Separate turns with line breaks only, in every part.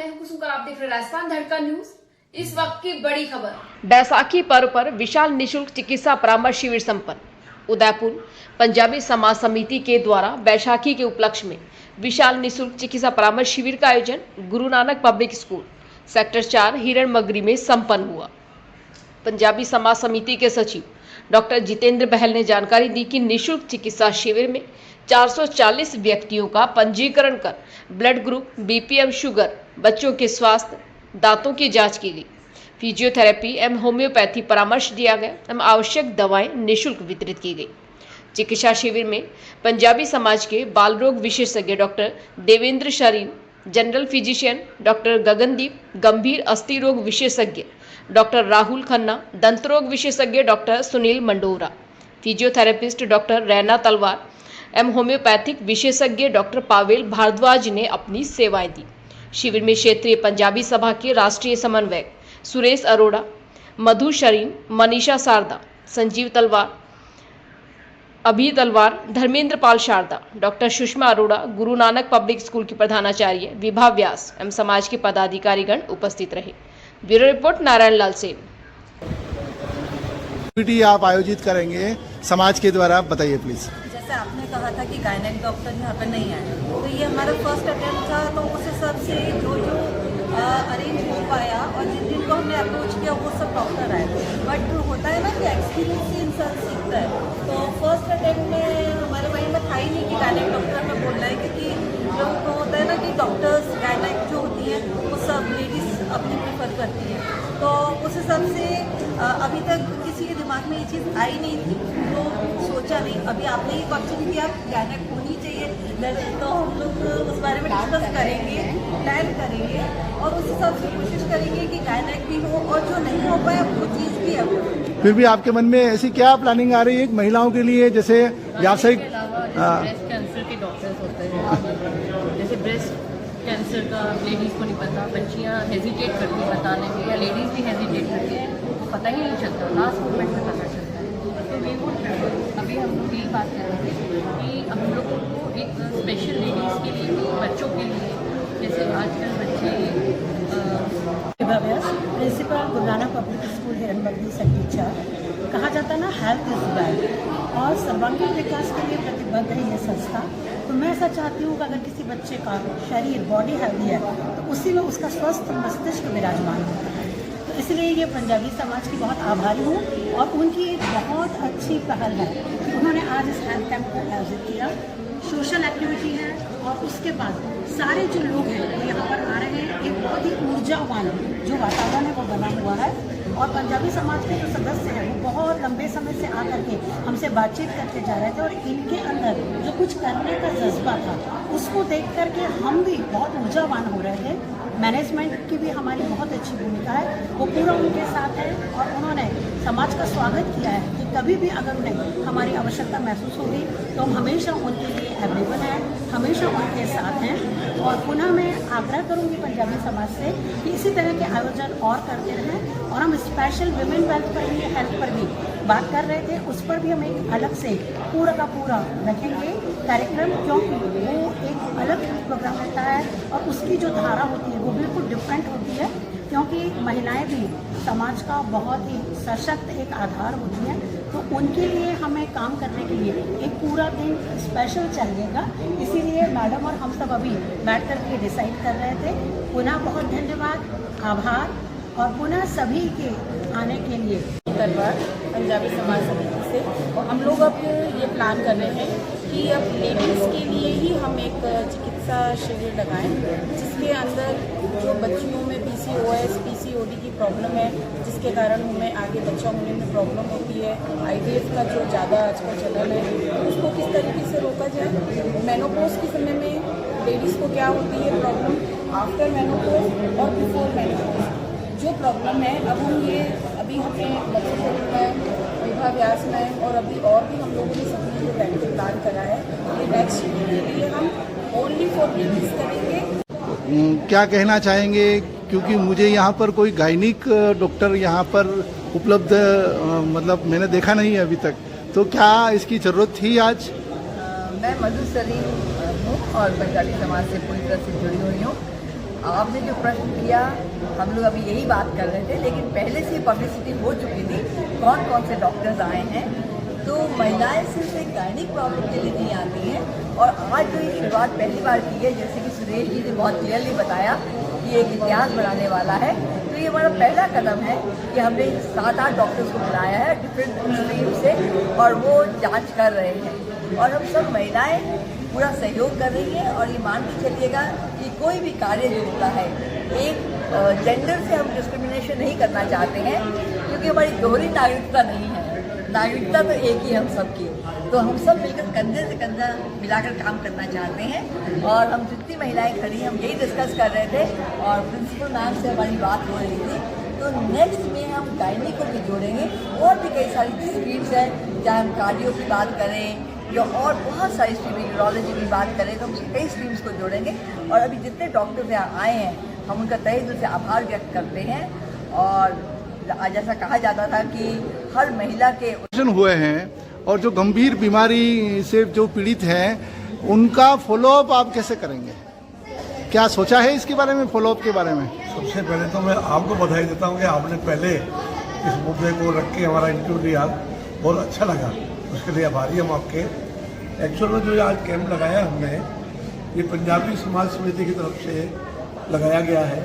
मैं हूं कुसुम, आप देख रहे हैं राजस्थान धड़का न्यूज। इस वक्त की बड़ी खबर।
बैसाखी पर्व पर विशाल निशुल्क चिकित्सा परामर्श शिविर संपन्न। उदयपुर पंजाबी समाज समिति के द्वारा बैसाखी के उपलक्ष्य में विशाल निशुल्क चिकित्सा परामर्श शिविर का आयोजन Guru Nanak public school sector 4 हिरण मगरी में संपन्न हुआ। पंजाबी समाज समिति के सचिव डॉक्टर जितेंद्र बहल ने जानकारी दी कि निशुल्क चिकित्सा शिविर में 440 व्यक्तियों का पंजीकरण कर ब्लड ग्रुप, बीपी, शुगर, बच्चों के स्वास्थ्य, दांतों की जांच की गई। फिजियोथेरेपी एवं होम्योपैथी परामर्श दिया गया एवं आवश्यक दवाएं निःशुल्क वितरित की गई। चिकित्सा शिविर में पंजाबी समाज के बाल रोग विशेषज्ञ doctor Devendra Sharin, general physician doctor Gagandeep, गंभीर अस्थि रोग विशेषज्ञ डॉक्टर राहुल खन्ना, दंत रोग विशेषज्ञ doctor Sunil Mandora, physiotherapist doctor Raina तलवार एवं होम्योपैथिक विशेषज्ञ डॉक्टर पावेल भारद्वाज ने अपनी सेवाएं दी। शिविर में क्षेत्रीय पंजाबी सभा के राष्ट्रीय समन्वयक सुरेश अरोड़ा, मधु शरीन, मनीषा शारदा, संजीव तलवार, अभी तलवार, धर्मेंद्र पाल Sharda, doctor Sushma Arora, Guru Nanak public school की प्रधानाचार्य विभा व्यास एवं समाज के पदाधिकारीगण उपस्थित रहे। Bureau report Narayan Lal Sen.
आप आयोजित करेंगे समाज के द्वारा, बताइए प्लीज।
जैसे आपने कहा था कि गायनेक डॉक्टर यहाँ पर नहीं आए, तो ये हमारा फर्स्ट अटेम्प्ट था, तो उस हिसाब से जो अरेंज हो पाया और जिन जिन को हमने अप्रोच किया वो सब डॉक्टर आए। बट होता है ना कि एक्सपीरियंस से इंसान सीखता है, तो फर्स्ट अटेम्प्ट में हमारे माइंड में था ही नहीं कि गायनेक डॉक्टर हमें बोलना है, क्योंकि लोगों को होता है ना कि डॉक्टर्स गायनेक जो होती हैं वो सब लेडीज़ अपने प्रेफर करती हैं, तो उस हिसाब से अभी तक किसी के दिमाग में ये चीज़ आई नहीं थी, तो सोचा नहीं। अभी आपने ही क्वेश्चन किया गायनेक होनी चाहिए, तो हम लोग उस बारे में डिस्कस करेंगे, प्लान करेंगे और उस हिसाब से कोशिश करेंगे कि गायनेक भी हो और जो नहीं हो पाया वो चीज़ भी है।
फिर भी आपके मन में ऐसी क्या प्लानिंग आ रही है महिलाओं के लिए, जैसे व्यावसायिक
ब्रेस्ट कैंसर के डॉक्टर्स होते हैं, जैसे ब्रेस्ट कैंसर का लेडीज़ को नहीं पता, बच्चियाँ हेजिटेट करती हैं बताने में, या लेडीज़ भी हेजिटेट करती हैं, तो पता ही नहीं चलता, लास्ट मोमेंट में पता चलता है। तो वी वुड अभी हम लोग यही बात कर रहे थे कि हम लोगों को एक स्पेशल लेडीज़ के लिए भी, बच्चों के लिए, जैसे आजकल बच्चे
principal Guru Nanak public school हिरण मगरी सेक्टर 4। कहा जाता है ना, हेल्थ इज वेल्थ, और सर्वांगीण विकास के लिए प्रतिबद्ध है ये संस्था। तो मैं ऐसा चाहती हूँ कि अगर किसी बच्चे का शरीर, बॉडी हेल्दी है, तो उसी में उसका स्वस्थ मस्तिष्क विराजमान होता है। तो इसलिए ये पंजाबी समाज की बहुत आभारी हूँ, और उनकी एक बहुत अच्छी पहल है कि उन्होंने आज इस हेल्थ कैंप को आयोजित किया। सोशल एक्टिविटी है, और उसके बाद सारे जो लोग हैं वो यहाँ पर आ रहे हैं। एक बहुत ही ऊर्जावान जो वातावरण है वो बना हुआ है, और पंजाबी समाज के जो सदस्य हैं वो बहुत लंबे समय से आकर के हमसे बातचीत करके जा रहे थे, और इनके अंदर जो कुछ करने का जज्बा था उसको देख करके हम भी बहुत ऊर्जावान हो रहे थे। मैनेजमेंट की भी हमारी बहुत अच्छी भूमिका है, वो पूरा उनके साथ है, और उन्होंने समाज का स्वागत किया है कि कभी भी अगर उन्हें हमारी आवश्यकता महसूस होगी तो हम हमेशा उनके लिए अवेलेबल हैं, हमेशा उनके साथ हैं। और पुनः मैं आग्रह करूंगी पंजाबी समाज से कि इसी तरह के आयोजन और करते रहें, और हम स्पेशल वुमेन वेल्थ पर भी, हेल्थ पर भी बात कर रहे थे, उस पर भी हम एक अलग से पूरा का पूरा रखेंगे कार्यक्रम, क्योंकि वो एक अलग प्रोग्राम होता है और उसकी जो धारा होती है वो बिल्कुल डिफरेंट होती है, क्योंकि महिलाएं भी समाज का बहुत ही सशक्त एक आधार होती हैं। तो उनके लिए हमें काम करने के लिए एक पूरा दिन स्पेशल चाहिएगा, इसीलिए मैडम और हम सब अभी बैठ कर के डिसाइड कर रहे थे। पुनः बहुत धन्यवाद, आभार, और पुनः सभी के आने के लिए
धन्यवाद। पंजाबी समाज समिति से हम लोग अब ये प्लान कर रहे हैं कि अब लेडीज़ के लिए ही हम एक चिकित्सा शिविर लगाएं, जिसके अंदर जो बच्चियों में PCOS, PCOD की प्रॉब्लम है, जिसके कारण हमें आगे बच्चा होने में प्रॉब्लम होती है, IVF का जो ज़्यादा आजकल चलन है, उसको किस तरीके से रोका जाए। मेनोपॉज के समय में लेडीज़ को क्या होती है प्रॉब्लम, आफ्टर मेनोपॉज और बिफोर मेनोपॉज जो प्रॉब्लम है, अब हम ये अभी हमें विभा व्यास में और अभी और भी हम लोगों ने सबने जो बैठक प्लान करा है, ये नेक्स्ट के लिए हम ओनली फॉर लेडीज करेंगे।
क्या कहना चाहेंगे, क्योंकि मुझे यहाँ पर कोई गायनिक डॉक्टर यहाँ पर उपलब्ध मतलब मैंने देखा नहीं है अभी तक, तो क्या इसकी ज़रूरत थी आज?
मैं मधु शरीन हूँ और पंजाबी समाज से पूरी तरह से जुड़ी हुई हूँ।
आपने जो प्रश्न किया हम लोग अभी यही बात कर रहे थे, लेकिन पहले से पब्लिसिटी हो चुकी थी कौन कौन से डॉक्टर्स आए हैं। तो महिलाएं सिर्फ एक गायनिक प्रॉब्लम के लिए नहीं आती हैं, और आज जो ये शुरुआत पहली बार की है, जैसे कि सुरेश जी ने बहुत क्लियरली बताया कि एक इतिहास बनाने वाला है, तो ये हमारा पहला कदम है कि हमने 7-8 डॉक्टर्स को बुलाया है डिफरेंट स्ट्रीम से, और वो जांच कर रहे हैं, और हम सब महिलाएं पूरा सहयोग कर रही हैं। और ये मान के चलिएगा कि कोई भी कार्य जो होता है, एक जेंडर से हम डिस्क्रिमिनेशन नहीं करना चाहते हैं, क्योंकि हमारी दोहरी नागरिकता नहीं है, नागरिकता तो एक ही हम सबकी। तो हम सब मिलकर कंधे से कंधा मिलाकर काम करना चाहते हैं, और हम जितनी महिलाएं खड़ी हैं हम यही डिस्कस कर रहे थे, और प्रिंसिपल मैम से हमारी बात हो रही थी। तो नेक्स्ट में हम गायनी को भी जोड़ेंगे, और भी कई सारी स्ट्रीम्स हैं, चाहे हम कार्डियो की बात करें या और बहुत सारी स्ट्रीम, यूरोलॉजी की बात करें, तो हम कई स्ट्रीम्स को जोड़ेंगे। और अभी जितने डॉक्टर्स यहाँ आए हैं हम उनका तहे दिल से आभार व्यक्त करते हैं। और जैसा कहा जाता था कि हर महिला के
हुए हैं, और जो गंभीर बीमारी से जो पीड़ित हैं उनका फॉलोअप आप कैसे करेंगे? क्या सोचा है इसके बारे में, फॉलोअप के बारे में?
सबसे पहले तो मैं आपको बधाई देता हूँ कि आपने पहले इस मुद्दे को रख के हमारा इंटरव्यू लिया, बहुत अच्छा लगा, उसके लिए आभारी हम आपके। एक्चुअल में जो आज कैंप लगाया हमने, ये पंजाबी समाज समिति की तरफ से लगाया गया है,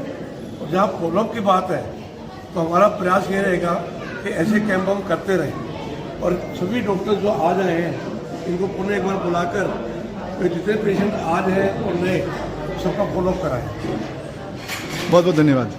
और जहाँ फॉलोअप की बात है तो हमारा प्रयास ये रहेगा कि ऐसे कैंप हम करते रहें, और सभी डॉक्टर जो आज आए हैं इनको पुनः एक बार बुलाकर तो जितने पेशेंट आज हैं और नए सबका फॉलोअप कराएं।
बहुत बहुत धन्यवाद।